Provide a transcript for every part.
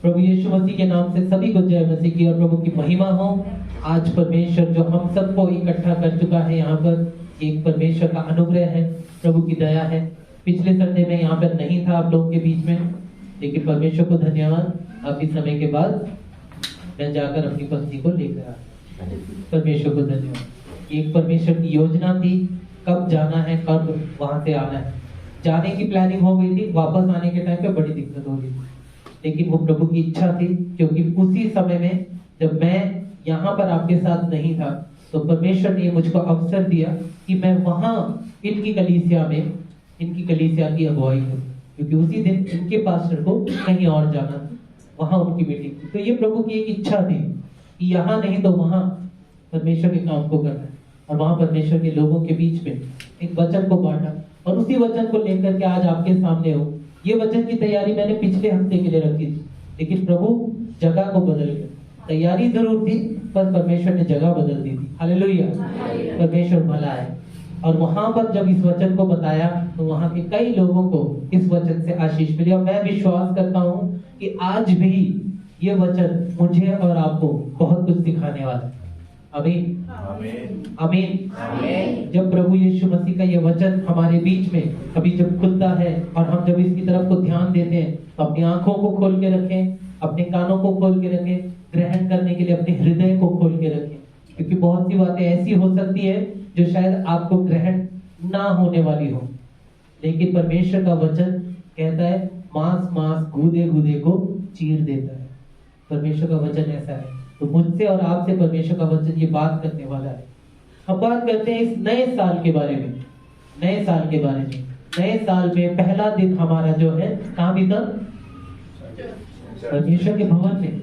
प्रभु यीशु मसीह के नाम से सभी को जय मसीह की और प्रभु की महिमा हो। आज परमेश्वर जो हम सबको इकट्ठा कर चुका है यहाँ पर, एक परमेश्वर का अनुग्रह है, प्रभु की दया है। पिछले संडे में यहाँ पर नहीं था आप लोगों के बीच में, लेकिन परमेश्वर को धन्यवाद, काफी समय के बाद मैं जाकर अपनी पत्नी को लेकर आया। परमेश्वर को धन्यवाद। एक परमेश्वर की योजना थी, कब जाना है, कब वहां से आना है। जाने की प्लानिंग हो गई थी, वापस आने के टाइम पे बड़ी दिक्कत हो रही थी, लेकिन वो प्रभु की इच्छा थी। क्योंकि उसी समय में जब मैं यहाँ पर आपके साथ नहीं था, तो परमेश्वर ने मुझको अवसर दिया कि मैं वहां इनकी कलीसिया में, इनकी कलीसिया की अगुवाई करूं, क्योंकि उसी दिन इनके पास्टर को कहीं और जाना था, वहां उनकी मीटिंग थी। तो ये प्रभु की एक इच्छा थी कि यहाँ नहीं तो वहां परमेश्वर के काम को करना है, और वहां परमेश्वर के लोगों के बीच में एक वचन को बांटा, और उसी वचन को लेकर के आज आपके सामने हो। ये वचन की तैयारी मैंने पिछले हफ्ते के लिए रखी थी, लेकिन प्रभु जगह को बदल गया। तैयारी जरूर थी, पर परमेश्वर ने जगह बदल दी थी। हालेलुया, परमेश्वर भला है। और वहां पर जब इस वचन को बताया, तो वहां के कई लोगों को इस वचन से आशीष मिली। और मैं विश्वास करता हूं कि आज भी ये वचन मुझे और आपको बहुत कुछ सिखाने वाला है। आमीन, आमीन, आमीन। जब प्रभु यीशु मसीह का ये वचन हमारे बीच में कभी जब खुलता है और हम जब इसकी तरफ को ध्यान देते हैं, तो अपनी आंखों को खोल के रखें, अपने कानों को खोल के रखें, ग्रहण करने के लिए अपने हृदय को खोल के रखें। क्योंकि बहुत सी बातें ऐसी हो सकती है जो शायद आपको ग्रहण ना होने वाली हो, लेकिन परमेश्वर का वचन कहता है मांस मांस गूदे गूदे को चीर देता है। परमेश्वर का वचन ऐसा है। तो मुझसे और आपसे परमेश्वर का वचन ये बात करने वाला है। हम बात करते हैं इस नए साल के बारे में। नए साल के बारे में, नए साल में पहला दिन हमारा जो है कहाँ बीता? परमेश्वर के भवन में।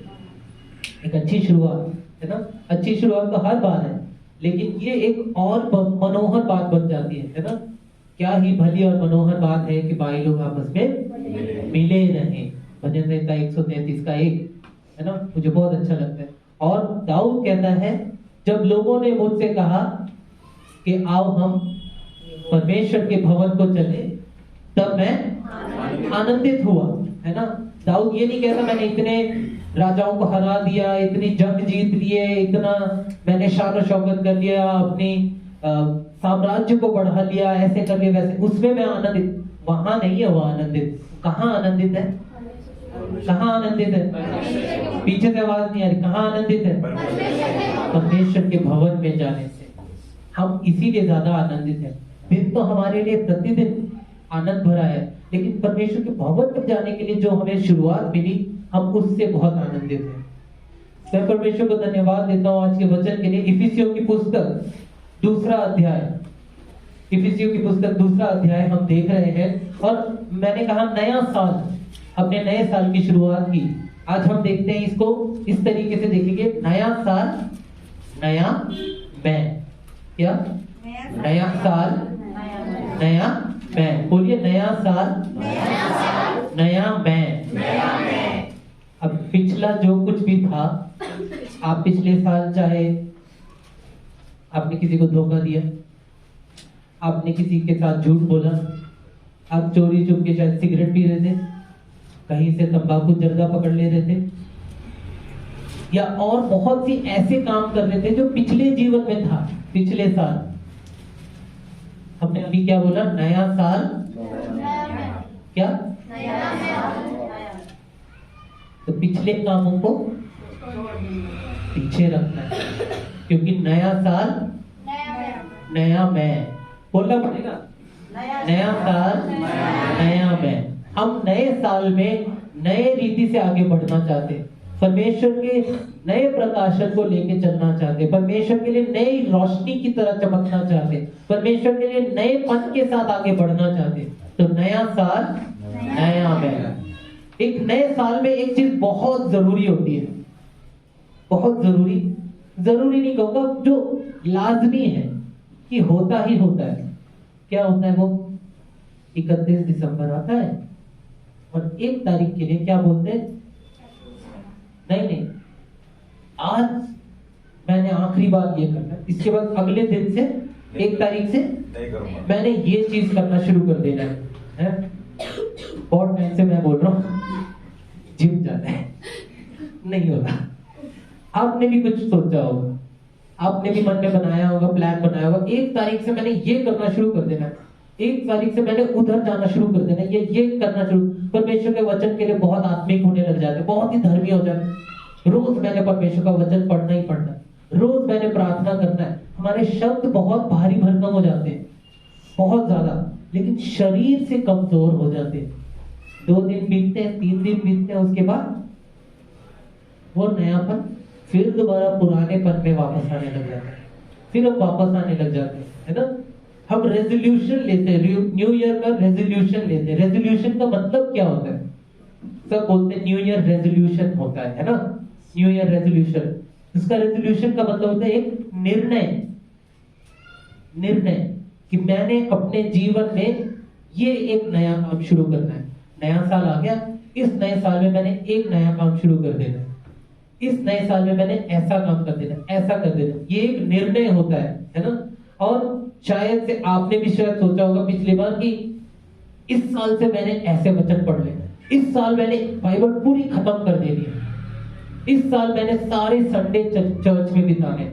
एक अच्छी शुरुआत है ना। अच्छी शुरुआत तो हर बार है, लेकिन ये एक और मनोहर बात बन जाती है ना। क्या ही भली और मनोहर बात है कि भाई लोग आपस में मिले रहे। भजन संहिता 133 का 1 है ना, मुझे बहुत अच्छा लगता है। और दाऊद कहता है, जब लोगों ने मुझसे कहा कि आओ हम परमेश्वर के भवन को चले, तब मैं आनंदित हुआ, है ना। दाऊद ये नहीं कहता मैंने इतने राजाओं को हरा दिया, इतनी जंग जीत लिए, इतना मैंने शान शौकत कर लिया, अपनी साम्राज्य को बढ़ा लिया, ऐसे कर लिया वैसे, उसमें मैं आनंदित। वहां नहीं है वो आनंदित। कहाँ आनंदित है? कहाँ आनंदित है? पीछे से आवाज नहीं आ रही। कहाँ आनंदित है? परमेश्वर के भवन में जाने से हम इसीलिए ज्यादा आनंदित हैं। दिन तो हमारे लिए प्रतिदिन आनंद भरा है, लेकिन परमेश्वर के भवन में जाने के लिए जो हमें शुरुआत मिली, हम उससे बहुत आनंदित हैं। मैं परमेश्वर को धन्यवाद देता हूँ आज के वचन के लिए। इफिसियों की पुस्तक 2 अध्याय, इफिसियों की पुस्तक 2 अध्याय हम देख रहे हैं। और मैंने कहा नया साल, अपने नए साल की शुरुआत की। आज हम देखते हैं इसको इस तरीके से देखेंगे। नया साल, नया मैं। क्या? नया साल, नया मैं। बोलिए नया साल, नया मैं। अब पिछला जो कुछ भी था, आप पिछले साल चाहे आपने किसी को धोखा दिया, आपने किसी के साथ झूठ बोला, आप चोरी चुप के शायद सिगरेट पी रहे थे, कहीं से तंबाकू जर्दा पकड़ ले रहे थे, या और बहुत सी ऐसे काम कर रहे थे जो पिछले जीवन में था, पिछले साल। हमने अभी क्या बोला? नया साल, क्या? तो पिछले कामों को पीछे रखना है, क्योंकि नया साल, नया मैं। बोलना पड़ेगा, नया साल, नया मैं। हम नए साल में नए रीति से आगे बढ़ना चाहते हैं, परमेश्वर के नए प्रकाशन को लेके चलना चाहते हैं, परमेश्वर के लिए नई रोशनी की तरह चमकना चाहते हैं, परमेश्वर के लिए नए पन के साथ आगे बढ़ना चाहते हैं। तो नया साल, नया मैं। एक नए साल में एक चीज बहुत जरूरी होती है, बहुत जरूरी नहीं कहूंगा, जो लाजमी है कि होता ही होता है। क्या होता है वो? 31 दिसंबर आता है और 1 तारीख के लिए क्या बोलते हैं? नहीं, आज मैंने आखिरी बार ये करना है, इसके बाद अगले दिन से 1 तारीख से मैंने ये चीज करना शुरू कर देना है। बहुत टाइम से मैं बोल रहा हूँ जिम जाना है, नहीं होगा। आपने भी कुछ सोचा होगा, आपने भी मन में बनाया होगा, प्लान बनाया होगा, 1 तारीख से मैंने ये करना शुरू कर देना, 1 तारीख से मैंने उधर जाना शुरू कर देना, ये करना शुरू। परमेश्वर के वचन के लिए बहुत आत्मिक होने लग जाते, बहुत ही धर्मी हो जाते। रोज मैंने परमेश्वर का वचन पढ़ना ही पढ़ना, रोज मैंने प्रार्थना करना है। हमारे शब्द बहुत भारी भरकम हो जाते हैं, बहुत ज्यादा, लेकिन शरीर से कमजोर हो जाते हैं। 2 दिन बीतते हैं, 3 दिन बीतते हैं, उसके बाद वो नयापन फिर दोबारा पुराने पन में वापस आने लग जाता है, फिर हम वापस आने लग जाते हैं, है ना। हम रेजोल्यूशन लेते हैं, न्यू ईयर का रेजोल्यूशन लेते हैं। रेजोल्यूशन का मतलब क्या होता है? सब बोलते हैं न्यू ईयर रेजोल्यूशन होता है ना, न्यू ईयर रेजोल्यूशन। इसका रेजोल्यूशन का मतलब होता है एक निर्णय कि मैंने अपने जीवन में ये एक नया काम शुरू करना है। नया साल आ गया, इस नए साल में मैंने एक नया काम शुरू कर देना है, इस नए साल में मैंने ऐसा काम कर देना, ऐसा कर देना। ये एक निर्णय होता है ना। और शायद से आपने भी शायद सोचा होगा पिछली बार कि इस साल से मैंने ऐसे वचन पढ़ लेना, इस साल मैंने बाइबल पूरी खत्म कर देनी है, इस साल मैंने सारे संडे चर्च में बिताने,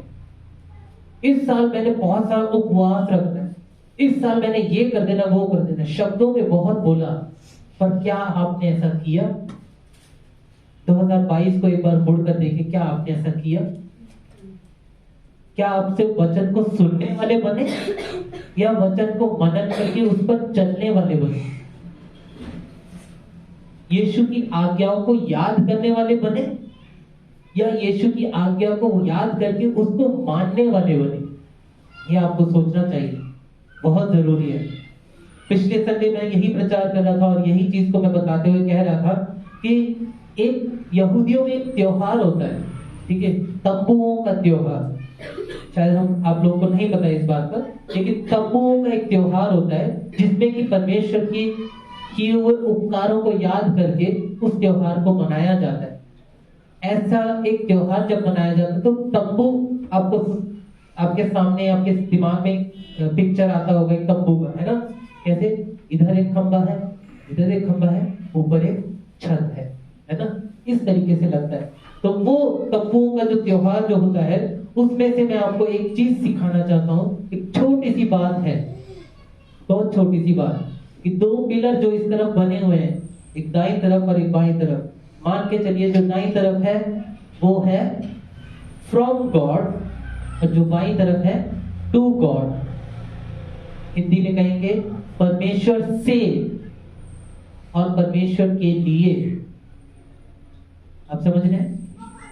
इस साल मैंने बहुत सारा उपवास रखना है, इस साल मैंने ये कर देना, वो कर देना। शब्दों में बहुत बोला, पर क्या आपने ऐसा किया? 2022 को एक बार मुड़कर देखें, क्या आपने ऐसा किया? क्या आपसे वचन को सुनने वाले बने या वचन को मनन करके उस पर चलने वाले बने? यीशु की आज्ञाओं को याद करने वाले बने या यीशु की आज्ञा को याद करके उसको मानने वाले बने? ये आपको सोचना चाहिए, बहुत जरूरी है। पिछले संडे मैं यही प्रचार कर रहा था और यही चीज को मैं बताते हुए कह रहा था कि एक यहूदियों में एक त्योहार होता है, ठीक है, तंबुओं का त्योहार। शायद आप लोगों को नहीं पता इस बात पर, लेकिन तंबुओं का एक त्योहार होता है जिसमें कि परमेश्वर की किए हुए उपकारों को याद करके उस त्योहार को मनाया जाता है। ऐसा एक त्योहार जब मनाया जाता है तो तंबू, आपको आपके सामने आपके दिमाग में पिक्चर आता होगा एक तंबू का, है ना। कैसे इधर एक खंबा है, इधर एक खंबा है, ऊपर एक छत है ना, इस तरीके से लगता है। तो वो तंबुओं का जो त्योहार जो होता है उसमें से मैं आपको एक चीज सिखाना चाहता हूँ। एक छोटी सी बात है, बहुत छोटी सी बात, कि 2 पिलर जो इस तरफ बने हुए हैं, एक दाईं तरफ और एक बाईं तरफ। मान के चलिए जो दाईं तरफ है वो है फ्रॉम गॉड और जो बाईं तरफ है टू गॉड। हिंदी में कहेंगे परमेश्वर से और परमेश्वर के लिए। आप समझ रहे हैं?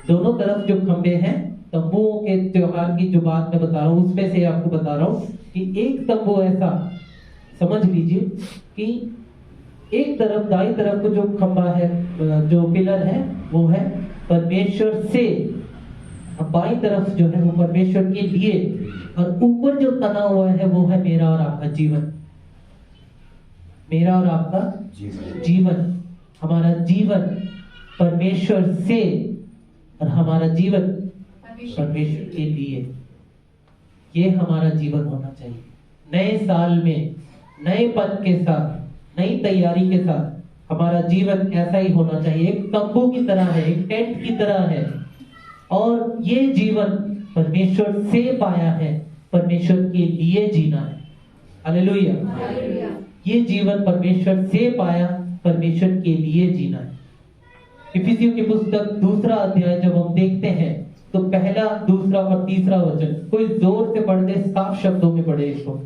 दोनों तरफ जो खंबे हैं, तंबुओं के त्योहार की जो बात मैं बता रहा हूं उसमें से आपको बता रहा हूं कि एक तंबू ऐसा समझ लीजिए कि एक तरफ दाईं तरफ को जो खंबा है, जो पिलर है वो है परमेश्वर से, और बाईं तरफ जो है वो परमेश्वर के लिए, और ऊपर जो तना हुआ है वो है मेरा और आपका जीवन। मेरा और आपका जीवन, हमारा जीवन परमेश्वर से और हमारा जीवन परमेश्वर के लिए। ये हमारा जीवन होना चाहिए। नए साल में नए पन के साथ, नई तैयारी के साथ हमारा जीवन ऐसा ही होना चाहिए। एक तंबू की तरह है, एक टेंट की तरह है, और ये जीवन परमेश्वर से पाया है, परमेश्वर के लिए जीना है। हालेलुया। ये जीवन परमेश्वर से पाया, परमेश्वर के लिए जीना है। इफिसियों की पुस्तक 2 अध्याय जब हम देखते हैं तो 1, 2 और 3 वचन, कोई जोर से पढ़ दे, साफ शब्दों में पढ़े इसको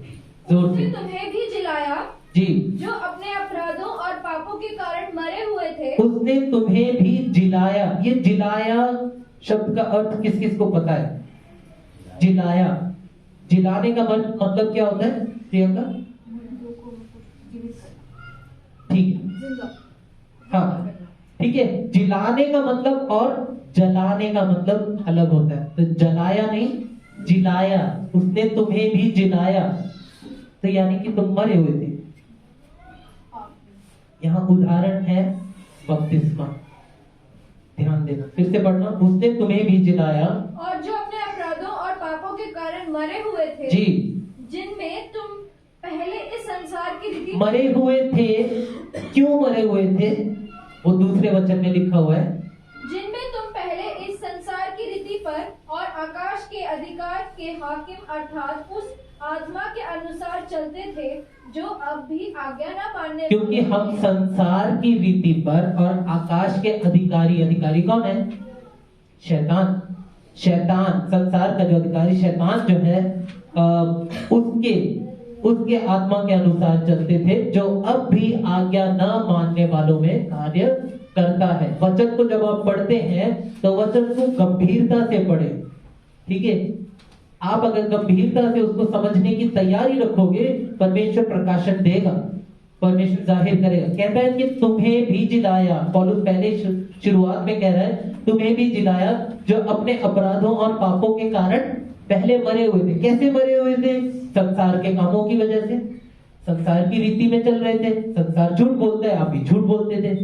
जोर से। तुम्हें भी जिलाया जी, जो अपने अपराधों और पापों के कारण मरे हुए थे। उसने तुम्हें भी जिलाया। ये जिलाया शब्द का अर्थ किस किस को पता है? जिलाया, जिलाने का मतलब क्या होता है प्रियंका? ठीक है, हाँ ठीक है। जिलाने का मतलब और जलाने का मतलब अलग होता है। तो जलाया नहीं, जिलाया। उसने तुम्हें भी जिलाया, तो यानी कि तुम मरे हुए थे। यहाँ उदाहरण है बपतिस्मा, ध्यान देना, फिर से पढ़ना। उसने तुम्हें भी जिलाया और जो अपने अपराधों और पापों के कारण मरे हुए थे, जी, जिनमें तुम पहले इस संसार की रीति मरे हुए थे। क्यों मरे हुए थे? वो दूसरे वचन में लिखा हुआ है, जिनमें तुम पहले आकाश के अधिकार के हाकिम अर्थात उस आत्मा के अनुसार चलते थे जो अब भी आज्ञा न मानने क्योंकि हम संसार की रीति पर और आकाश के अधिकारी कौन है? शैतान। संसार का जो अधिकारी शैतान जो है उसके आत्मा के अनुसार चलते थे, जो अब भी आज्ञा न मानने वालों में कार्य करता है। वचन को जब आप पढ़ते हैं तो वचन को गंभीरता से पढ़े, ठीक है? आप अगर गंभीरता से उसको समझने की तैयारी रखोगे, परमेश्वर प्रकाशन देगा, परमेश्वर जाहिर करेगा। कहता है कि तुम्हें भी जिलाया, पौलुस पहले शुरुआत में कह रहा है तुम्हें भी जिलाया जो अपने अपराधों और पापों के कारण पहले मरे हुए थे। कैसे मरे हुए थे? संसार के कामों की वजह से, संसार की रीति में चल रहे थे। संसार झूठ बोलता है, आप भी झूठ बोलते थे।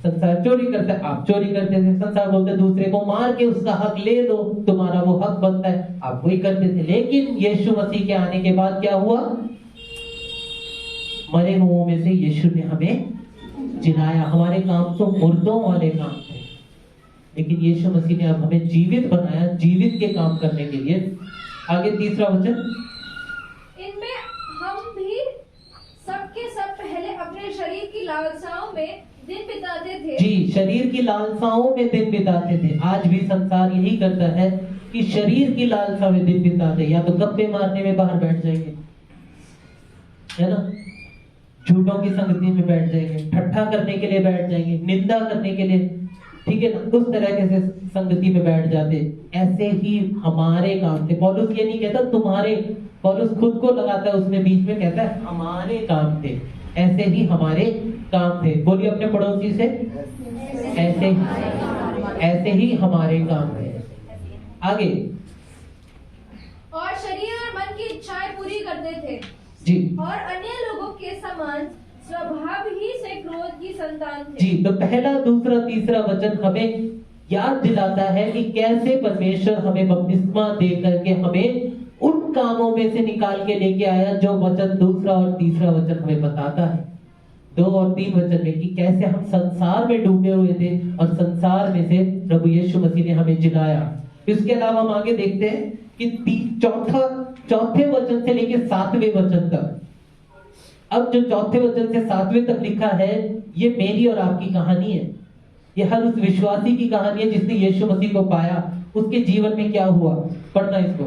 संसार चोरी करता है, आप चोरी करते थे। संसार बोलते दूसरे को मार के उसका हक ले लो, तुम्हारा वो हक बनता है, आप वही करते थे। लेकिन यीशु मसीह के आने के बाद क्या हुआ? मरे हुओं में से यीशु ने हमें जिलाया। हमारे काम तो मुर्दों वाले काम थे, लेकिन यीशु मसीह ने अब हमें जीवित बनाया, जीवित के काम करने के लिए। आगे तीसरा वचन, इनमें हम भी सबके सब पहले अपने शरीर की लालसाओं में दिन बिताते थे। जी, शरीर की लालसाओं में दिन बिताते थे। आज भी संसार यही करता है कि शरीर की लालसा में दिन बिताते, या तो गप्पे मारने में बाहर बैठ जाएंगे, है ना, झूठों की संगति में बैठ जाएंगे, ठट्ठा करने के लिए बैठ जाएंगे, निंदा करने के लिए, ठीक है ना, उस तरह के से संगति में बैठ जाते। ऐसे ही हमारे काम थे। पौलुस ये नहीं कहता तुम्हारे, पौलुस खुद को लगाता है उसमें बीच में, कहता है हमारे काम थे। ऐसे ही हमारे काम थे। बोलिए अपने पड़ोसी से, ऐसे ही हमारे काम थे। आगे, और शरीर और मन की इच्छाएं पूरी करते थे जी, और अन्य लोगों के समान स्वभाव ही से क्रोध की संतान थे। जी, तो पहला, दूसरा, तीसरा वचन हमें याद दिलाता है कि कैसे परमेश्वर हमें बपतिस्मा दे करके हमें उन कामों में से निकाल के लेके आया, जो वचन दूसरा और तीसरा वचन हमें बताता है। 2 और 3 वचन में कि कैसे हम संसार में डूबे हुए थे और संसार में से प्रभु यीशु मसीह ने हमें जिलाया। इसके अलावा हम आगे देखते हैं कि चौथे वचन से लेकर 7वें वचन तक, अब जो चौथे वचन से 7वें तक लिखा है, ये मेरी और आपकी कहानी है। ये हर उस विश्वासी की कहानी है जिसने यीशु मसीह को पाया, उसके जीवन में क्या हुआ। पढ़ना इसको।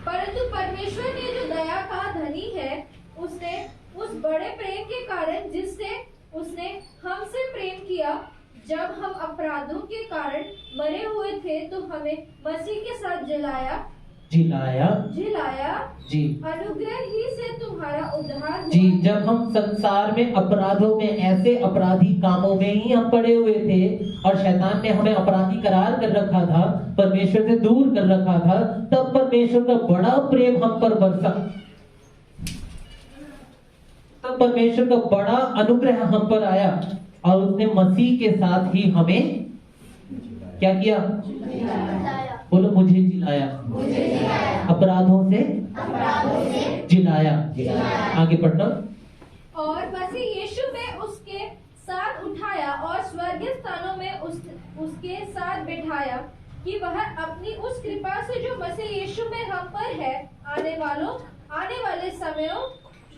परंतु परमेश्वर ने जो दया का धनी है, उसने उस बड़े प्रेम के कारण जिससे उसने हमसे प्रेम किया, जब हम अपराधों के कारण मरे हुए थे तो हमें मसीह के साथ जिलाया जी, अनुग्रह ही से तुम्हारा उद्धार हुआ। जी, जब हम संसार में अपराधों में, ऐसे अपराधी कामों में ही हम पड़े हुए थे और शैतान ने हमें अपराधी करार कर रखा था, परमेश्वर से दूर कर रखा था, तब परमेश्वर का बड़ा प्रेम हम पर बरसा, तब परमेश्वर का बड़ा अनुग्रह हम पर आया और उसने मसीह के साथ ही हमें क्या किया? बोलो, मुझे जिलाया, अपराधों से जिलाया। आगे पढ़ना। और मसीह यीशु में उसके साथ उठाया और स्वर्गीय स्थानों में उसके साथ बिठाया, कि वह अपनी उस कृपा से जो मसीह यीशु में हम पर है, आने वाले समयों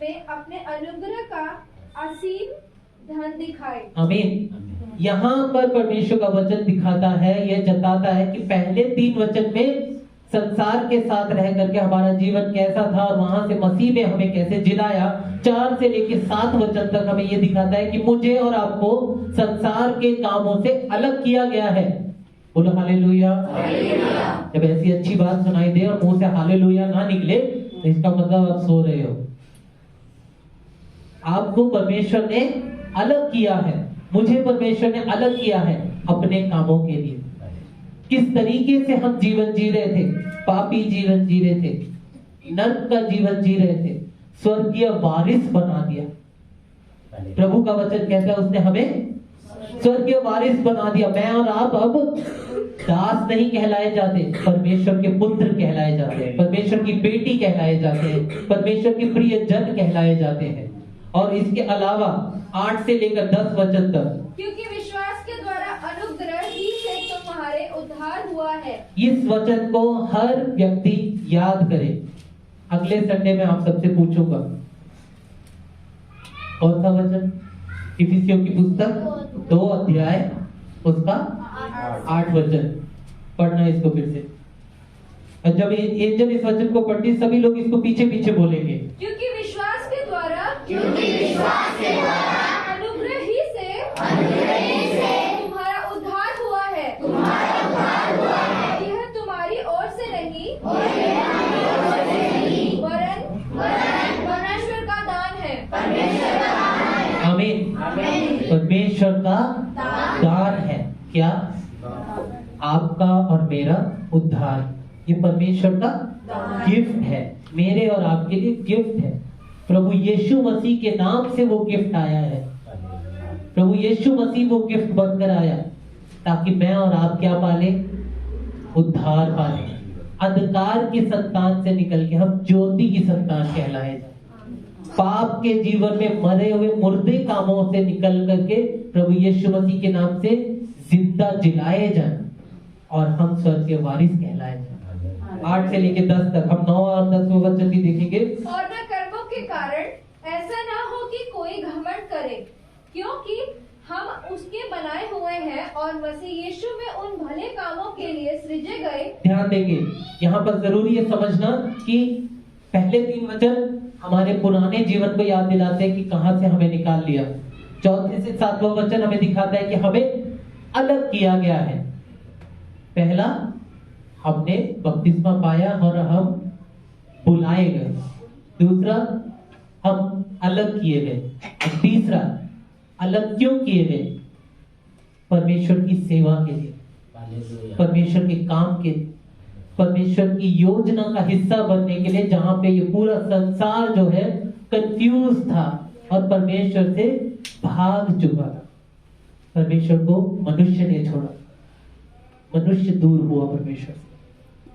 में अपने अनुग्रह का असीम धन दिखाए। आमीन। यहाँ पर परमेश्वर का वचन दिखाता है, यह जताता है कि पहले 3 वचन में संसार के साथ रह करके हमारा जीवन कैसा था और वहां से मसीह में हमें कैसे जिलाया। 4 से लेकर 7 वचन तक हमें यह दिखाता है कि मुझे और आपको संसार के कामों से अलग किया गया है। बोलो हालेलुया। जब ऐसी अच्छी बात सुनाई दे और मुंह से हालेलुया ना निकले तो इसका मतलब आप सो रहे हो। आपको परमेश्वर ने अलग किया है, मुझे परमेश्वर ने अलग किया है अपने कामों के लिए। किस तरीके से हम जीवन जी रहे थे? पापी जीवन जी रहे थे, नर्क का जीवन जी रहे थे, स्वर्गीय वारिस बना दिया। प्रभु का वचन कहता है उसने हमें स्वर्गीय वारिस बना दिया। मैं और आप अब दास नहीं कहलाए जाते, परमेश्वर के पुत्र कहलाए जाते हैं, परमेश्वर की बेटी कहलाए जाते हैं, परमेश्वर के प्रिय जन कहलाए जाते हैं। और इसके अलावा 8 से लेकर 10 वचन तक, क्योंकि विश्वास के द्वारा अनुग्रह ही से तुम्हारे उद्धार उद्धार हुआ है। इस वचन को हर व्यक्ति याद करे। अगले संडे में आप सबसे पूछूंगा कौन सा वचन? इफिसियों की पुस्तक 2 अध्याय उसका 8 वचन पढ़ना इसको फिर से। और जब एंजल इस वचन को पढ़ती सभी लोग इसको पीछे पीछे बोलेंगे। क्योंकि विश्वास के द्वारा अनुग्रह ही से तुम्हारा उद्धार हुआ है। यह तुम्हारी ओर से नहीं वरन परमेश्वर का दान है। आमीन। परमेश्वर का दान है। क्या? आपका और मेरा उद्धार। ये परमेश्वर का गिफ्ट है, मेरे और आपके लिए गिफ्ट है। प्रभु यीशु मसीह के नाम से वो गिफ्ट आया है। प्रभु यीशु मसीह वो गिफ्ट बनकर आया ताकि मैं और आप क्या पाले? उद्धार पाले। अंधकार की संतान से निकल के हम ज्योति की संतान कहलाए जाए। पाप के जीवन में मरे हुए मुर्दे कामों से निकल करके प्रभु यीशु मसीह के नाम से जिंदा जिलाए जाए और हम स्वर्ग के वारिस कहलाए जाए। 8 से लेके 10 तक हम 9 और 10 वचन भी देखेंगे। और न कर्मों के कारण ऐसा ना हो कि कोई घमंड करे, क्योंकि हम उसके बनाए हुए हैं और मसीह यीशु में उन भले कामों के लिए सृजे गए। ध्यान देंगे, यहाँ पर जरूरी है समझना कि पहले 3 वचन हमारे पुराने जीवन को याद दिलाते हैं कि कहां से हमें निकाल लिया। 4 से 7वां वचन हमें दिखाता है कि हमें अलग किया गया है। पहला, हमने बपतिस्मा पाया और हम बुलाए गए। दूसरा, हम अलग किए गए। तीसरा, अलग क्यों किए गए? परमेश्वर की सेवा के लिए, परमेश्वर के काम के लिए, परमेश्वर की योजना का हिस्सा बनने के लिए, जहां पे ये पूरा संसार जो है कंफ्यूज था और परमेश्वर से भाग चुका था। परमेश्वर को मनुष्य ने छोड़ा, मनुष्य दूर हुआ परमेश्वर से,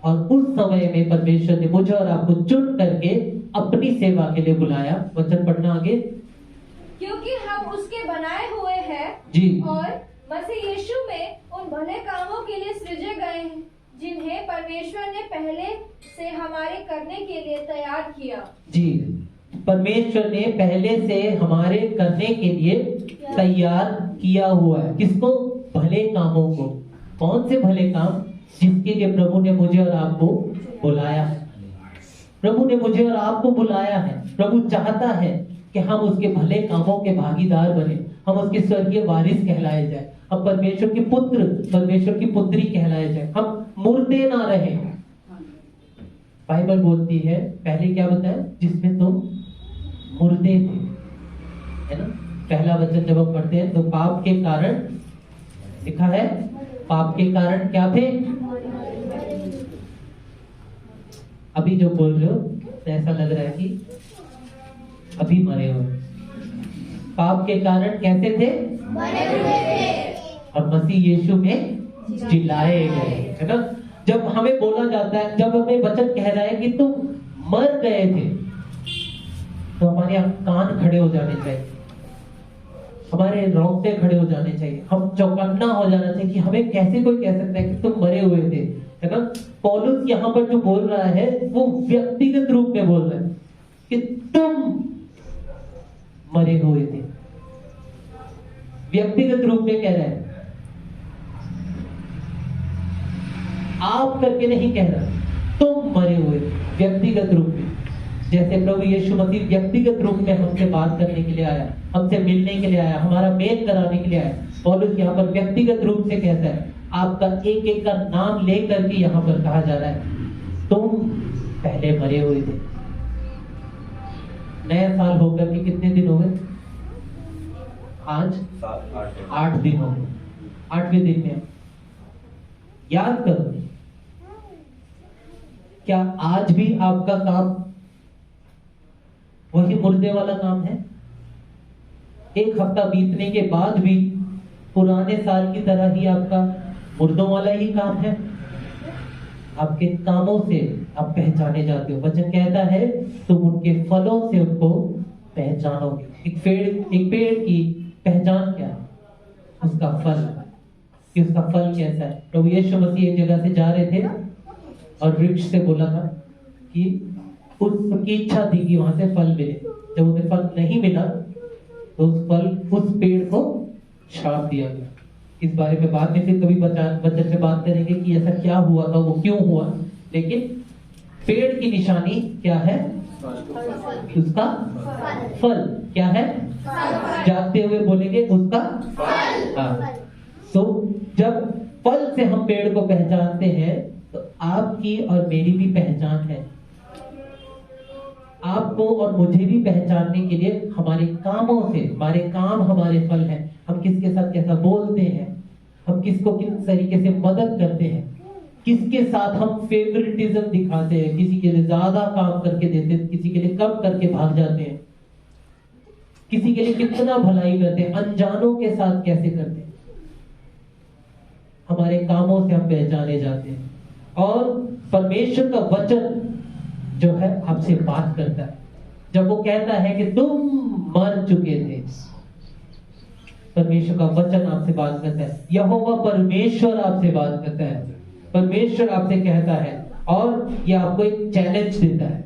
और उस समय में परमेश्वर ने मुझे और आपको चुन करके अपनी सेवा के लिए बुलाया। वचन पढ़ना आगे। क्योंकि हम उसके बनाए हुए हैं जी, और मसीह यीशु में उन भले कामों के लिए सृजे गए हैं जिन्हें परमेश्वर ने पहले से हमारे करने के लिए तैयार किया। जी, परमेश्वर ने पहले से हमारे करने के लिए तैयार किया हुआ है। किसको? भले कामों को। कौन से भले काम? जिसके लिए प्रभु ने मुझे और आपको बुलाया है। प्रभु ने मुझे और आपको बुलाया है। प्रभु चाहता है कि हम उसके भले कामों के भागीदार बने, हम उसके स्वर्गीय वारिस कहलाए जाए, हम परमेश्वर के पुत्र, परमेश्वर की पुत्री कहलाए जाए, हम मुर्दे ना रहे। बाइबल बोलती है, पहले क्या बताया? जिसमें तुम मुर्दे थे, है ना। पहला वचन जब हम पढ़ते हैं तो पाप के कारण लिखा है, पाप के कारण क्या थे? अभी जो बोल रहे हो तो ऐसा लग रहा है कि अभी मरे हुए। पाप के कारण कैसे थे? मरे हुए थे। और मसीह यीशु में जिलाए गए, है ना। जब हमें बोला जाता है, जब हमें वचन कह रहा है कि तुम मर गए थे, तो हमारे कान खड़े हो जाने चाहिए, हमारे रोंगटे खड़े हो जाने चाहिए, हम चौकन्ना हो जाना चाहिए कि हमें कैसे कोई कह सकता है कि तुम मरे हुए थे, है ना। पौलुस यहाँ पर जो बोल रहा है वो व्यक्तिगत रूप में बोल रहा है कि तुम मरे हुए थे। व्यक्तिगत रूप में कह रहा है, आप करके नहीं कह रहा, तुम मरे हुए थे व्यक्तिगत रूप में। जैसे प्रभु यीशु मसीह व्यक्तिगत रूप में हमसे बात करने के लिए आया, हमसे मिलने के लिए आया, हमारा मेल कराने के लिए आया, पौलुस यहाँ पर व्यक्तिगत रूप से कहता है, आपका एक एक का नाम लेकर के यहाँ पर कहा जा रहा है, तुम पहले मरे हुए थे। नया साल होकर के कितने दिन हो गए? आज 8 दिन हो गए। 8वें दिन में याद करो, क्या आज भी आपका काम वही मुर्दे वाला काम है? एक हफ्ता बीतने के बाद भी पुराने साल की तरह ही आपका मुर्दों वाला ही काम है? आपके कामों से आप पहचाने जाते हो। वचन कहता है तुम उनके फलों से उनको पहचानोगे। एक पेड़ की पहचान क्या है? उसका फल। कि उसका फल कैसा है। प्रभु यीशु मसीह एक जगह से जा रहे थे और वृक्ष से बोला था कि उसकी इच्छा थी कि वहां से फल मिले। जब उन्हें फल नहीं मिला तो उस पेड़ को श्राप दिया गया। इस बारे में बाद में फिर कभी वचन से बात करेंगे कि ऐसा क्या हुआ था, वो क्यों हुआ। लेकिन पेड़ की निशानी क्या है? उसका फल क्या है? जागते हुए बोलेंगे उसका फल। तो जब फल से हम पेड़ को पहचानते हैं तो आपकी और मेरी भी पहचान है। आपको और मुझे भी पहचानने के लिए हमारे कामों से, हमारे काम हमारे फल हैं। हम किसके साथ कैसा बोलते हैं, हम किसको किस तरीके से मदद करते हैं, किसके साथ हम फेवरेटिज्म दिखाते हैं, किसी के लिए ज्यादा काम करके देते हैं, किसी के लिए कम करके भाग जाते हैं, किसी के लिए कितना भलाई करते हैं, अनजानों के साथ कैसे करते हैं। हमारे कामों से हम पहचाने जाते हैं। और परमेश्वर का वचन जो है आपसे बात करता है। जब वो कहता है कि तुम मर चुके थे, परमेश्वर का वचन आपसे बात करता है। यहोवा परमेश्वर आपसे बात करता है। परमेश्वर आपसे कहता है और ये आपको एक चैलेंज देता है।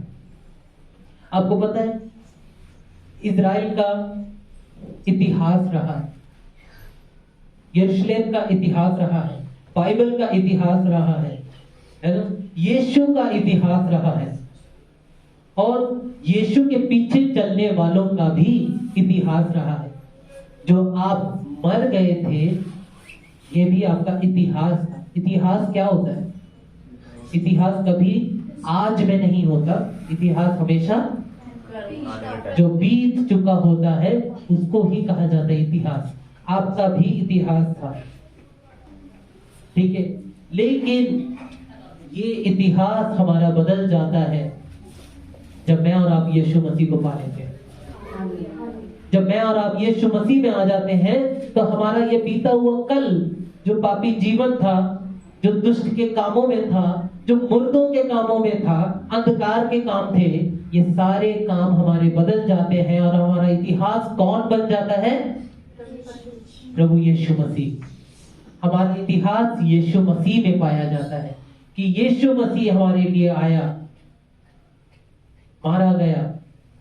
आपको पता है इजराइल का इतिहास रहा है, यरूशलेम का इतिहास रहा है, बाइबल का इतिहास रहा है ना, यीशु का इतिहास रहा है और यीशु के पीछे चलने वालों का भी इतिहास रहा है। जो आप मर गए थे ये भी आपका इतिहास था। इतिहास क्या होता है? इतिहास कभी आज में नहीं होता। इतिहास हमेशा जो बीत चुका होता है उसको ही कहा जाता है इतिहास। आपका भी इतिहास था, ठीक है, लेकिन ये इतिहास हमारा बदल जाता है जब मैं और आप यीशु मसीह को पा लेते हैं। जब मैं और आप यीशु मसीह में आ जाते हैं तो हमारा ये बीता हुआ कल, जो पापी जीवन था, जो दुष्ट के कामों में था, जो मुर्दों के कामों में था, अंधकार के काम थे, ये सारे काम हमारे बदल जाते हैं और हमारा इतिहास कौन बन जाता है? प्रभु यीशु मसीह। हमारा इतिहास यीशु मसीह में पाया जाता है कि यीशु मसीह हमारे लिए आया, मारा गया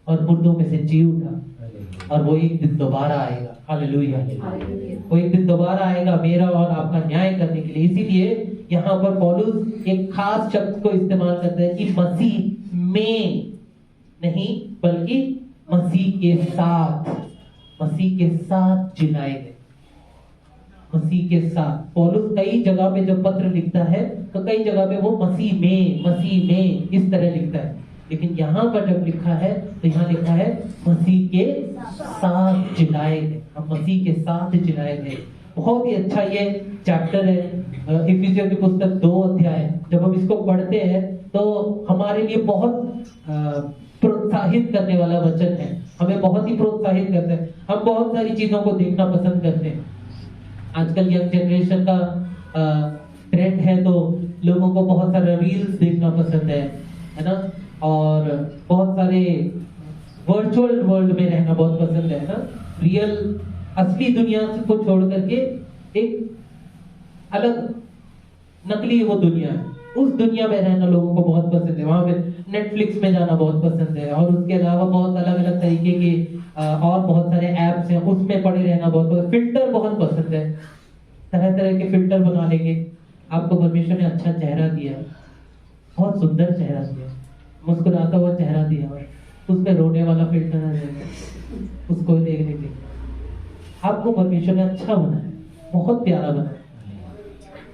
और मुर्दों में से जी उठा और वो एक दिन दोबारा आएगा। हालेलुया। वो एक दिन दोबारा आएगा मेरा और आपका न्याय करने के लिए। इसीलिए यहाँ पर पौलुस एक खास शब्द को इस्तेमाल करता है कि मसीह में नहीं बल्कि मसीह के साथ, मसीह के साथ जिलाए गए, मसीह के साथ। पौलुस कई जगह पे जब पत्र लिखता है तो कई जगह पे वो मसीह में इस तरह लिखता है, लेकिन यहाँ पर जब लिखा है तो यहाँ लिखा है मसीह के साथ जिलाए गए। हम मसीह के साथ जिलाए गए। बहुत ही अच्छा ये चैप्टर है, इफिसियों की पुस्तक 2 अध्याय। जब हम इसको पढ़ते हैं तो हमारे लिए बहुत प्रोत्साहित करने वाला वचन है। हमें बहुत ही प्रोत्साहित करता है। हम बहुत सारी चीजों को देखना पसंद करते हैं। आजकल यंग जनरेशन का ट्रेंड है तो लोगों को बहुत सारा रील्स देखना पसंद है ना, और बहुत सारे वर्चुअल वर्ल्ड में रहना बहुत पसंद है ना। रियल असली दुनिया को छोड़ करके एक अलग नकली वो दुनिया है, उस दुनिया में रहना लोगों को बहुत पसंद है। वहां पे नेटफ्लिक्स में जाना बहुत पसंद है और उसके अलावा बहुत अलग अलग तरीके के और बहुत सारे ऐप्स हैं, उसमें पड़े रहना बहुत पसंद। फिल्टर बहुत पसंद है, तरह तरह के फिल्टर बना लेंगे। आपको परमेश्वर ने अच्छा चेहरा दिया, बहुत सुंदर चेहरा दिया, मुस्कुराता हुआ चेहरा दिया, उसमें रोने वाला फिल्टर है, उसको देखने के आपको परमेश्वर ने अच्छा बनाया, बहुत प्यारा बनाया।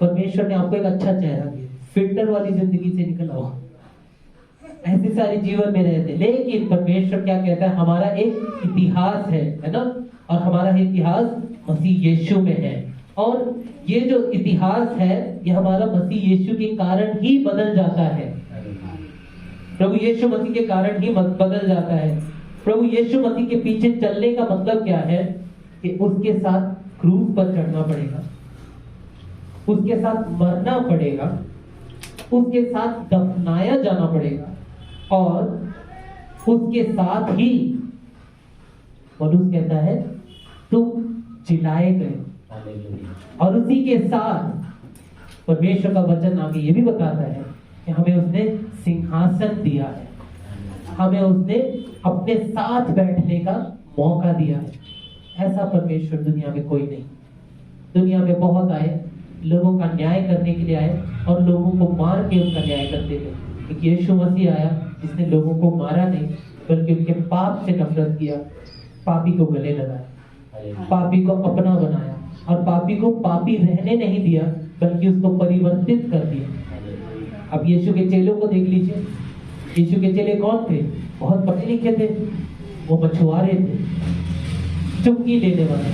परमेश्वर ने आपको एक अच्छा चेहरा दिया, फिल्टर वाली जिंदगी से निकल आओ। ऐसे सारे जीवन में रहते, लेकिन परमेश्वर क्या कहता है? हमारा एक इतिहास है ना, और हमारा इतिहास मसीह यीशु में है। और ये जो इतिहास है ये हमारा मसीह यीशु के कारण ही बदल जाता है। प्रभु यीशु मसीह के कारण ही बदल जाता है। प्रभु यीशु मसीह के पीछे चलने का मतलब क्या है? कि उसके साथ क्रूस पर चढ़ना पड़ेगा, उसके साथ मरना पड़ेगा, उसके साथ दफनाया जाना पड़ेगा और उसके साथ ही पौलुस कहता है तुम जिलाए गए। और उसी के साथ परमेश्वर का वचन आगे ये भी बताता है कि हमें उसने सिंहासन दिया है, हमें उसने अपने साथ बैठने का मौका दिया है। ऐसा परमेश्वर दुनिया में कोई नहीं। दुनिया में बहुत आए, लोगों का न्याय करने के लिए आए और लोगों को मार के उनका न्याय करते थे। एक यीशु मसीह आया जिसने लोगों को मारा नहीं बल्कि उनके पाप से नफरत किया, पापी को गले लगाया, पापी को अपना बनाया और पापी को पापी रहने नहीं दिया बल्कि उसको परिवर्तित कर दिया। अब यीशु के चेलों को देख लीजिए। यीशु के चेले कौन थे? बहुत पढ़े लिखे थे, वो मछुआरे थे, चुंगी लेने वाले।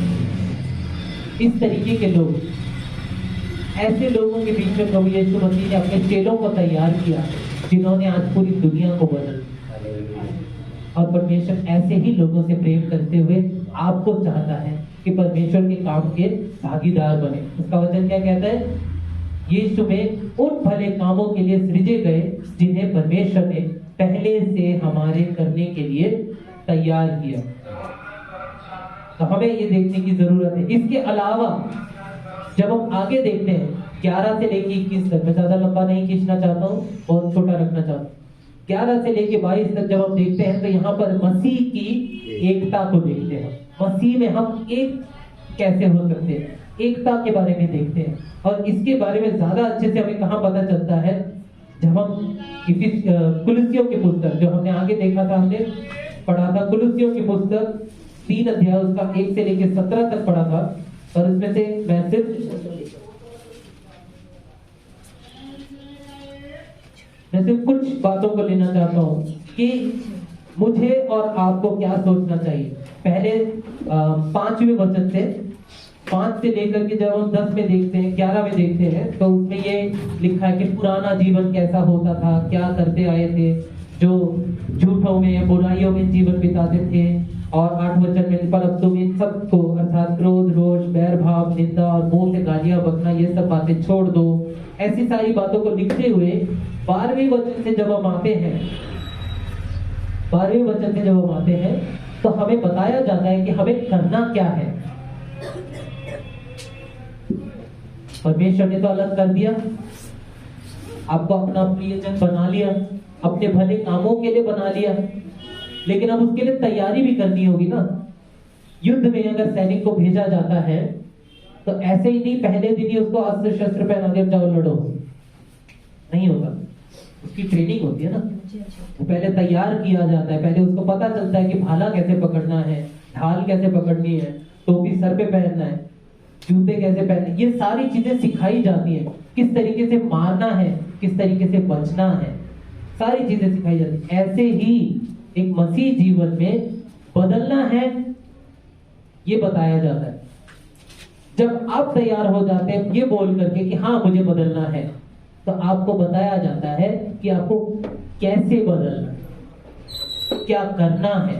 इस तरीके के लोग, ऐसे लोगों के बीच में प्रभु यीशु मसीह ने अपने चेलों को तैयार किया जिन्होंने आज पूरी दुनिया को बदल दिया। और परमेश्वर ऐसे ही लोगों से प्रेम करते हुए आपको चाहता है कि परमेश्वर के काम के भागीदार बने। उसका वचन क्या कहता है? यीशु में उन भले कामों के लिए सृजे गए जिन्हें परमेश्वर ने पहले से हमारे करने के लिए तैयार किया। तो हमें ये देखने की जरूरत है। इसके अलावा जब हम आगे देखते हैं 11 से लेके 21 तक, मैं ज्यादा लंबा नहीं खींचना चाहता हूँ, बहुत छोटा रखना चाहता हूँ। 11 से लेके 22 तक जब हम देखते हैं तो यहाँ पर मसीह की एकता को देखते हैं। मसीह में हम एक कैसे हो सकते हैं, एकता के बारे में देखते हैं। और इसके बारे में ज्यादा अच्छे से हमें कहाँ पता चलता है? जब हम कुलुस्सियों की पुस्तक, जो हमने आगे देखा था, हमने पढ़ा था कुलुस्सियों की पुस्तक 3 अध्याय, उसका 1 से लेकर 17 तक पढ़ा था। और उसमें से मैं सिर्फ कुछ बातों को लेना चाहता हूँ कि मुझे और आपको क्या सोचना चाहिए। पहले 5वें वचन से 5 से लेकर के जब हम 10 में देखते हैं, 11 में देखते हैं, तो उसमें ये लिखा है कि पुराना जीवन कैसा होता था, क्या करते आए थे, जो झूठों में बुराइयों में जीवन बिताते थे। और 8 वचन में पर अब तुम इन सबको अर्थात क्रोध, रोष, बैर भाव, निंदा और मुंह से गालियां बकना, ये सब बातें छोड़ दो। ऐसी सारी बातों को लिखते हुए 12वें वचन से जब हम आते हैं, 12वें वचन से जब हम आते हैं तो हमें बताया जाता है कि हमें करना क्या है। परमेश्वर ने तो अलग कर दिया, आपको अपना प्रियजन बना लिया, अपने भले कामों के लिए बना लिया, लेकिन अब उसके लिए तैयारी भी करनी होगी ना। युद्ध में अगर सैनिक को भेजा जाता है तो ऐसे ही नहीं पहले दिन ही उसको अस्त्र शस्त्र पहना के जाओ लड़ो, नहीं होता। उसकी ट्रेनिंग होती है ना, तो पहले तैयार किया जाता है, पहले उसको पता चलता है कि भाला कैसे पकड़ना है, ढाल कैसे पकड़नी है, टोपी सर पे पहनना है, जूते कैसे पहनने, ये सारी चीजें सिखाई जाती है। किस तरीके से मारना है, किस तरीके से बचना है, सारी चीजें सिखाई जाती है। ऐसे ही एक मसीह जीवन में बदलना है, ये बताया जाता है। जब आप तैयार हो जाते हैं ये बोल करके कि हाँ मुझे बदलना है, तो आपको बताया जाता है कि आपको कैसे बदलना है, क्या करना है।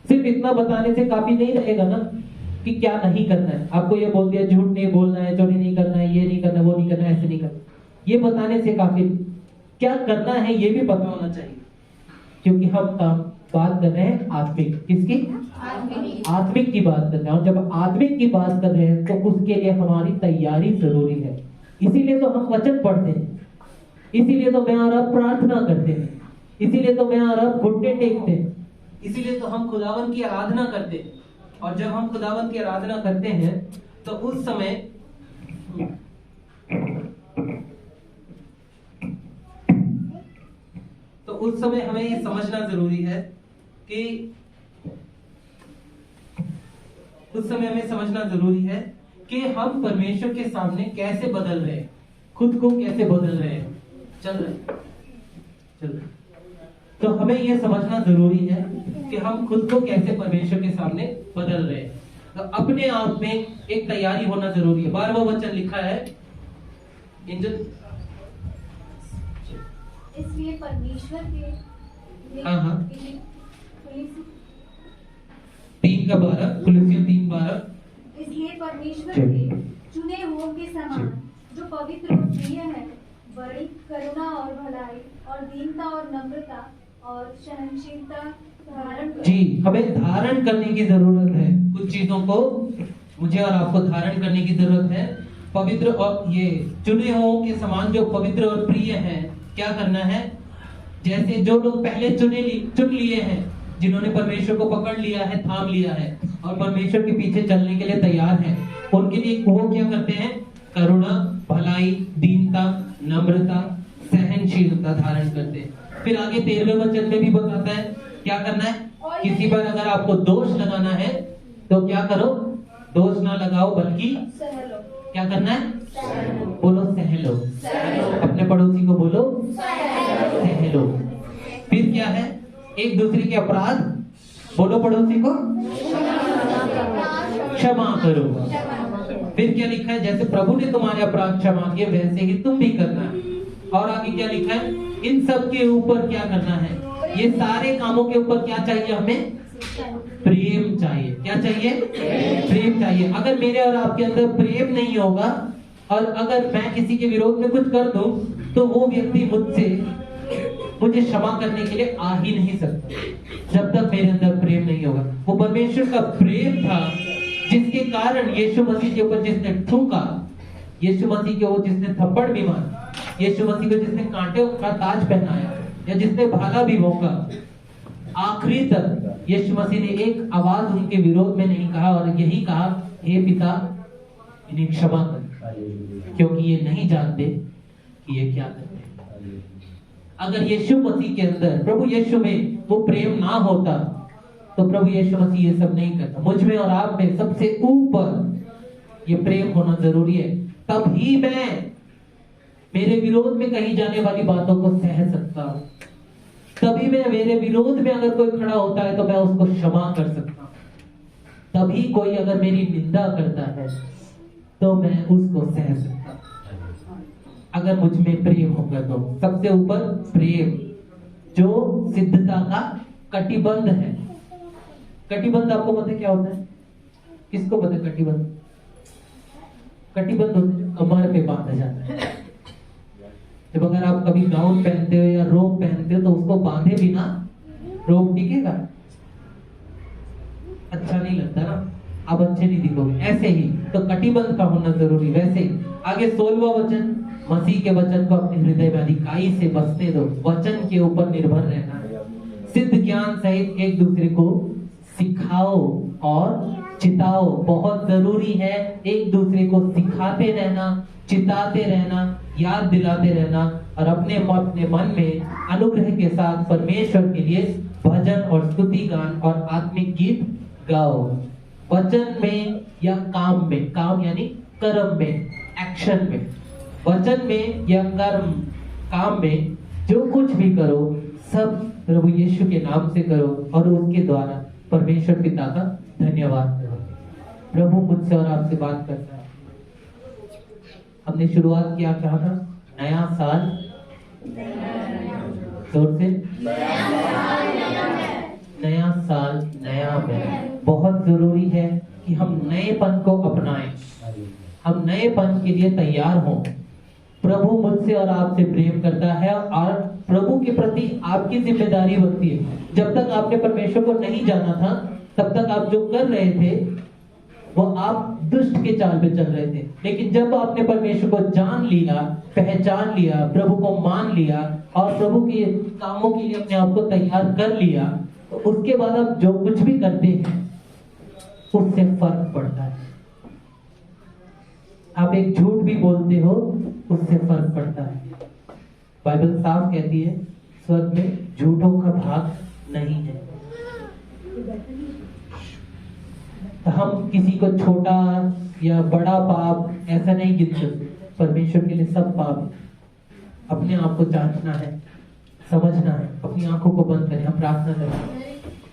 सिर्फ इतना बताने से काफी नहीं रहेगा ना कि क्या नहीं करना है। आपको ये बोल दिया झूठ नहीं बोलना है, चोरी नहीं करना है, ये नहीं करना, वो नहीं करना, ऐसे नहीं करना, ये बताने से काफी, क्या करना है ये भी पता होना चाहिए। क्योंकि हम बात कर रहे हैं आत्मिक, किसकी? आत्मिक की बात कर रहे हैं। और जब आत्मिक की बात कर रहे हैं तो उसके लिए हमारी तैयारी जरूरी है। इसीलिए तो हम वचन पढ़ते हैं, इसीलिए तो मैं और आप प्रार्थना करते हैं, इसीलिए तो मैं और आप घुटने टेकते हैं, इसीलिए तो हम खुदावन की आराधना करते हैं। और जब हम खुदावन की आराधना करते हैं तो उस समय हमें ये समझना जरूरी है कि हम परमेश्वर के सामने कैसे बदल रहे हैं, खुद को कैसे बदल रहे हैं, चल रहे। तो हमें यह समझना जरूरी है कि हम खुद को कैसे परमेश्वर के सामने बदल रहे हैं। तो अपने आप में एक तैयारी होना जरूरी है। 12वां वचन लिखा है, इसलिए परमेश्वर के 3:12, कुलुस्सियों 3:12, इसलिए परमेश्वर के चुने हुओं के समान जो पवित्र और प्रिय है, बड़ी करुणा और भलाई और दीनता और नम्रता और सहनशीलता धारण जी, हमें धारण करने की जरूरत है। कुछ चीजों को मुझे और आपको धारण करने की जरूरत है। पवित्र और ये चुने हुओं के समान जो पवित्र और प्रिय हैं, क्या करना है? जैसे जो लोग पहले चुन लिए हैं, जिन्होंने परमेश्वर को पकड़ लिया है, थाम लिया है और परमेश्वर के पीछे चलने के लिए तैयार हैं, उनके लिए वो क्या करते हैं? करुणा, भलाई, दीनता, नम्रता, सहनशीलता धारण करते हैं। फिर आगे 13वें वचन में भी बताता है क्या करना है। किसी पर अगर आपको दोष लगाना है तो क्या करो? दोष ना लगाओ बल्कि क्या करना है? बोलो सह लो। अपने पड़ोसी को बोलो सह लो। फिर क्या है? एक दूसरे के अपराध, बोलो पड़ोसी को क्षमा करो। फिर क्या लिखा है? जैसे प्रभु ने तुम्हारे अपराध क्षमा किए वैसे ही तुम भी करना है। और आगे क्या लिखा है? इन सब के ऊपर क्या करना है? ये सारे कामों के ऊपर क्या चाहिए हमें? प्रेम चाहिए। क्या चाहिए? प्रेम चाहिए। अगर मेरे और आपके अंदर प्रेम नहीं होगा और अगर मैं किसी के विरोध में कुछ कर दूं तो वो व्यक्ति मुझे क्षमा करने के लिए आ ही नहीं सकता जब तक मेरे अंदर प्रेम नहीं होगा। वो परमेश्वर का प्रेम था जिसके कारण यीशु मसीह के ऊपर जिसने थूका, यीशु मसीह के ऊपर जिसने थप्पड़ भी मारा, यीशु मसीह को जिसने कांटे का ताज पहनाया या जिसने भाला भी भोंका, आखिरी तक यीशु मसीह ने एक आवाज उनके विरोध में नहीं कहा और यही कहा, हे पिता इन्हें क्षमा कर, क्योंकि ये नहीं जानते कि ये क्या करते हैं। अगर यीशु मसीह के अंदर, प्रभु यीशु में वो प्रेम ना होता तो प्रभु यीशु मसीह ये सब नहीं करता। मुझ में और आप में सबसे ऊपर ये प्रेम होना जरूरी है, तब ही मैं मेरे विरोध में कही जाने वाली बातों को सह सकता हूं। तभी मैं मेरे विरोध में अगर कोई खड़ा होता है तो मैं उसको क्षमा कर सकता हूं। तभी कोई अगर मेरी निंदा करता है तो मैं उसको सह सकता हूं, अगर मुझ में प्रेम होगा तो। सबसे ऊपर प्रेम जो सिद्धता का कटिबंध है। कटिबंध आपको पता है क्या होता है? किसको पता है कटिबंध? कटिबंध होता है कमर पे बांधा जाता है। जब अगर आप कभी गाउन पहनते हो या रोब पहनते हो तो उसको बांधे बिना रोब टिकेगा? अच्छा नहीं लगता ना, आप अच्छे नहीं दिखोगे। ऐसे ही तो कटिबंध का होना जरूरी। वैसे ही आगे 16वां वचन, मसीह के वचन को अपने हृदय में अधिकाई से बसने दो, वचन के ऊपर निर्भर रहना है। सिद्ध ज्ञान सहित एक दूसरे को सिखाओ और चिताओ। बहुत जरूरी है एक दूसरे को सिखाते रहना, चिताते रहना, याद दिलाते रहना और अपने मन में अनुग्रह के साथ परमेश्वर के लिए भजन और स्तुति गान और आत्मिक गीत गाओ। वचन में या काम में, काम यानी कर्म में, एक्शन में, वचन में या कर्म, काम में जो कुछ भी करो सब प्रभु यीशु के नाम से करो और उसके द्वारा परमेश्वर पिता का धन्यवाद करो। प्रभु मुझसे और आपसे बात करता है। हमने शुरुआत किया, क्या था? नया साल, जोर से, नया साल नया मैं। बहुत जरूरी है कि हम नएपन को अपनाएं, हम नएपन के लिए तैयार हों। प्रभु मुझसे और आपसे प्रेम करता है और प्रभु के प्रति आपकी जिम्मेदारी बनती है। जब तक आपने परमेश्वर को नहीं जाना था तब तक आप जो कर रहे थे वो आप दुष्ट के चाल पे चल रहे थे। लेकिन जब आपने परमेश्वर को जान लिया, पहचान लिया, प्रभु को मान लिया और प्रभु के कामों के लिए अपने आप को तैयार कर लिया, तो उसके बाद आप जो कुछ भी करते हैं उससे फर्क पड़ता है। आप एक झूठ भी बोलते हो उससे फर्क पड़ता है। बाइबल साफ कहती है स्वर्ग में झूठों का भाग नहीं है। तो हम किसी को छोटा या बड़ा पाप ऐसा नहीं गिन सकते। परमेश्वर के लिए सब पाप है। अपने आप को जांचना है, समझना है, अपनी आंखों को बंद करें, हम प्रार्थना करें।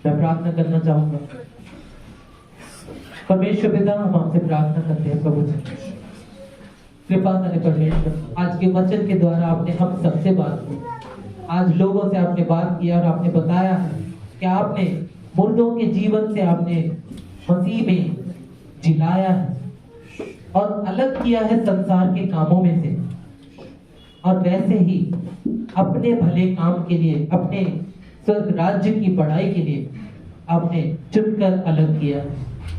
मैं प्रार्थना करना चाहूंगा। परमेश्वर पिता, हम आपसे प्रार्थना करते हैं प्रभु से कृपा करें परमेश्वर। आज के वचन के द्वारा आपने हम सबसे बात की, आज लोगों से आपने बात किया और आपने बताया है कि आपने मुर्दों के जीवन से आपने मसीह में जिलाया है और अलग किया है संसार के कामों में से, और वैसे ही अपने भले काम के लिए, अपने स्वर्ग राज्य की बढ़ाई के लिए आपने चुनकर अलग किया।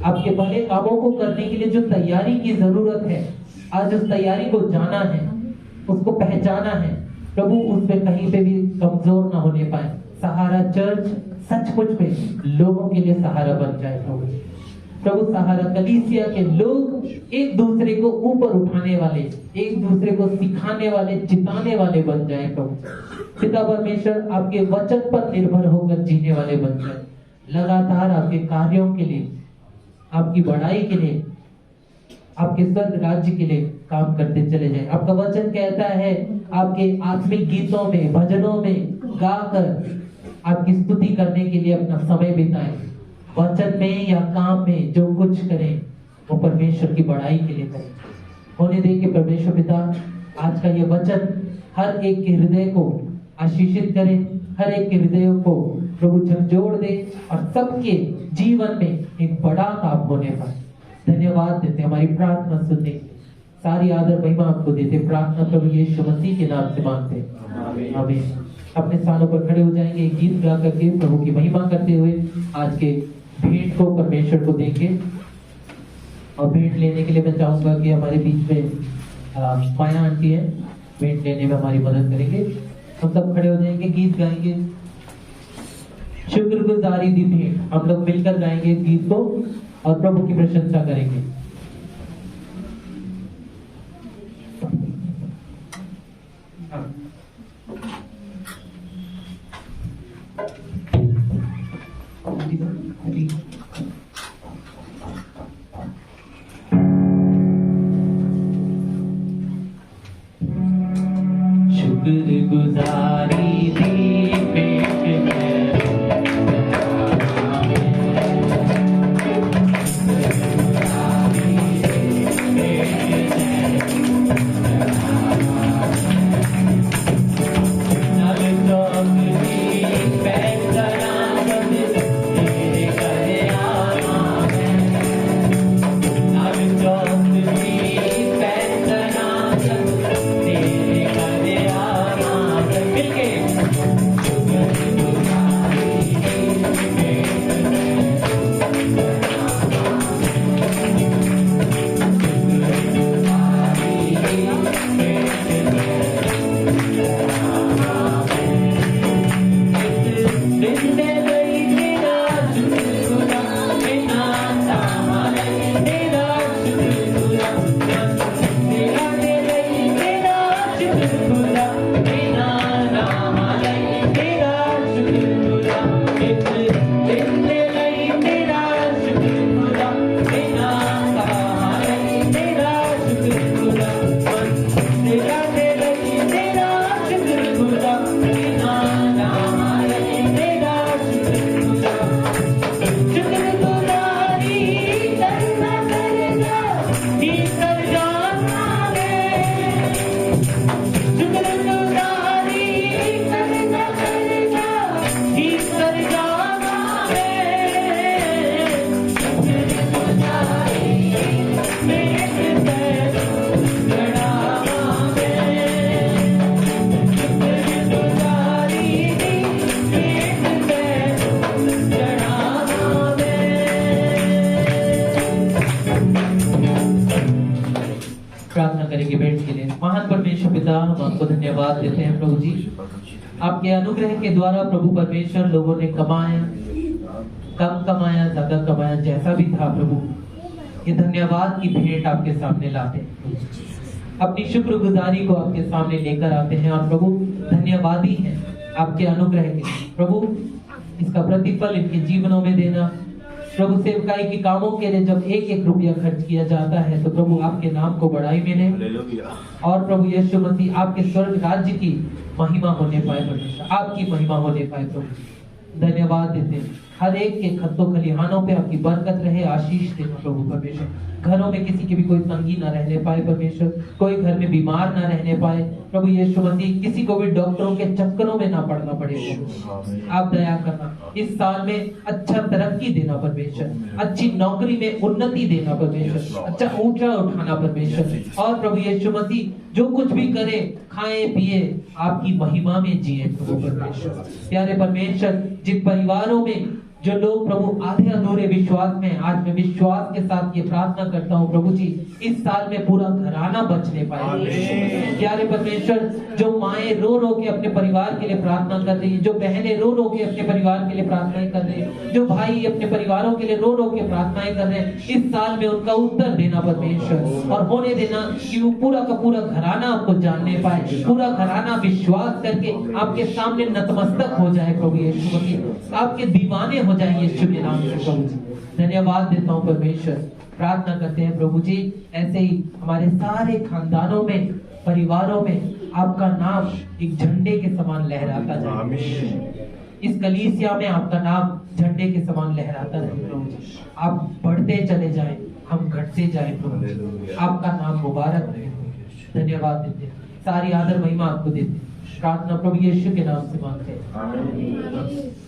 आपके भले कामों को करने के लिए जो तैयारी की जरूरत है, आज उस तैयारी को जाना है, उसको पहचाना है। प्रभु उसमें कहीं पे भी कमजोर ना होने पाए। सहारा चर्च सचमुच में लोगों के लिए सहारा बन जाए प्रभु। सहारा कलीसिया के लोग एक दूसरे को ऊपर उठाने वाले, एक दूसरे को सिखाने वाले, जिताने वाले बन जाए प्रभु। पिता परमेश्वर आपके वचन पर निर्भर होकर जीने वाले बन जाए। लगातार आपके कार्यों के लिए, आपकी बढ़ाई के लिए, आपके स्वर्ग राज्य के लिए काम करते चले जाएं। आपका वचन कहता है आपके आत्मिक गीतों में, भजनों में गाकर आपकी स्तुति करने के लिए अपना समय बिताएं। वचन में या काम में जो कुछ करें वो परमेश्वर की बढ़ाई के लिए करें। होने दे कि परमेश्वर पिता आज का ये वचन हर एक के हृदय को आशीषित करे, हर एक के हृदय को प्रभु झकझोर दे और सबके जीवन में एक बड़ा काम होने पाए। धन्यवाद देते, हमारी प्रार्थना सुनने, सारी आदर महिमा आपको देते। प्रार्थना प्रभु यीशु मसीह के नाम से मांगते हैं, आमीन। अपने स्थानों पर खड़े हो जाएंगे, एक गीत गा करके प्रभु की महिमा करते हुए आज के भेंट को परमेश्वर को देंगे। और भेंट लेने के लिए मैं चाहूंगा कि हमारे बीच में माया आंटी है, भेंट लेने में हमारी मदद करेंगे। हम सब खड़े हो जाएंगे, गीत गाएंगे, शुक्रगुजारी दी भेंट। हम लोग मिलकर गाएंगे इस गीत को और प्रभु की प्रशंसा करेंगे। शुक्रगुजारी दी भेंट है, हम आपको धन्यवाद देते हैं प्रभु जी। आपके अनुग्रह के द्वारा प्रभु परमेश्वर लोगों ने कमाया, कम कमाया, ज्यादा कमाया, जैसा भी था प्रभु, ये धन्यवाद की भेंट आपके सामने लाते हैं, अपनी शुक्रगुजारी को आपके सामने लेकर आते हैं। और प्रभु धन्यवादी हैं आपके अनुग्रह के प्रभु, इसका प्रतिफल इनके जीवनों में देना। प्रभु सेवकाई के कामों के लिए जब एक एक रुपया खर्च किया जाता है तो प्रभु आपके नाम को बढ़ाई मिले और प्रभु यीशु मसीह आपके स्वर्ग राज्य की महिमा होने पाए, परमेश्वर आपकी महिमा होने पाए। प्रभु धन्यवाद देते हैं, हर एक के खत्तों खलिहानों पे आपकी बरकत रहे, आशीष देना प्रभु परमेश्वर। घरों में किसी की भी कोई तंगी ना रहने पाए परमेश्वर, कोई घर में बीमार ना रहने पाए प्रभु यीशु मसीह, किसी को भी डॉक्टरों के चक्करों में ना पड़ना पड़े। आप दया करना, इस साल में अच्छा तरक्की देना परमेश्वर, अच्छी नौकरी में उन्नति देना परमेश्वर, अच्छा ऊंचा उठाना परमेश्वर। और प्रभु यीशु मसीह जो कुछ भी करे, खाए पिए, आपकी महिमा में जिए प्रभु परमेश्वर। प्यारे परमेश्वर, जिन परिवारों में जो लोग प्रभु आधे अधूरे विश्वास में, आज मैं विश्वास के साथ ये प्रार्थना करता हूँ प्रभु जी, इस साल में पूरा घराना बचने पाए। प्यारे परमेश्वर, जो माएं रो रो के अपने परिवार के लिए प्रार्थना कर रही है, जो बहनें रो रो के अपने परिवार के लिए प्रार्थनाएं कर रहे हैं, जो भाई अपने परिवारों के लिए रो रो के प्रार्थनाएं कर रहे हैं, इस साल में उनका उत्तर देना परमेश्वर, और होने देना कि वो पूरा का पूरा घराना आपको जानने पाए, पूरा घराना विश्वास करके आपके सामने नतमस्तक हो जाए प्रभु यीशु मसीह, आपके दीवाने हो जाए यीशु के नाम से प्रभु जी। धन्यवाद देता हूँ परमेश्वर। प्रार्थना करते हैं प्रभु जी, ऐसे ही हमारे सारे खानदानों में, परिवारों में आपका नाम एक झंडे के समान लहराता जाए। इस कलीसिया में आपका नाम झंडे के समान लहराता रहे प्रभु जी। आप बढ़ते चले जाएं, हम घटते जाएं प्रभु जी। आपका नाम मुबारक रहे। धन्यवाद देते हैं, सारी आदर महिमा आपको देते हैं। प्रार्थना प्रभु यीशु के नाम से मांगते हैं।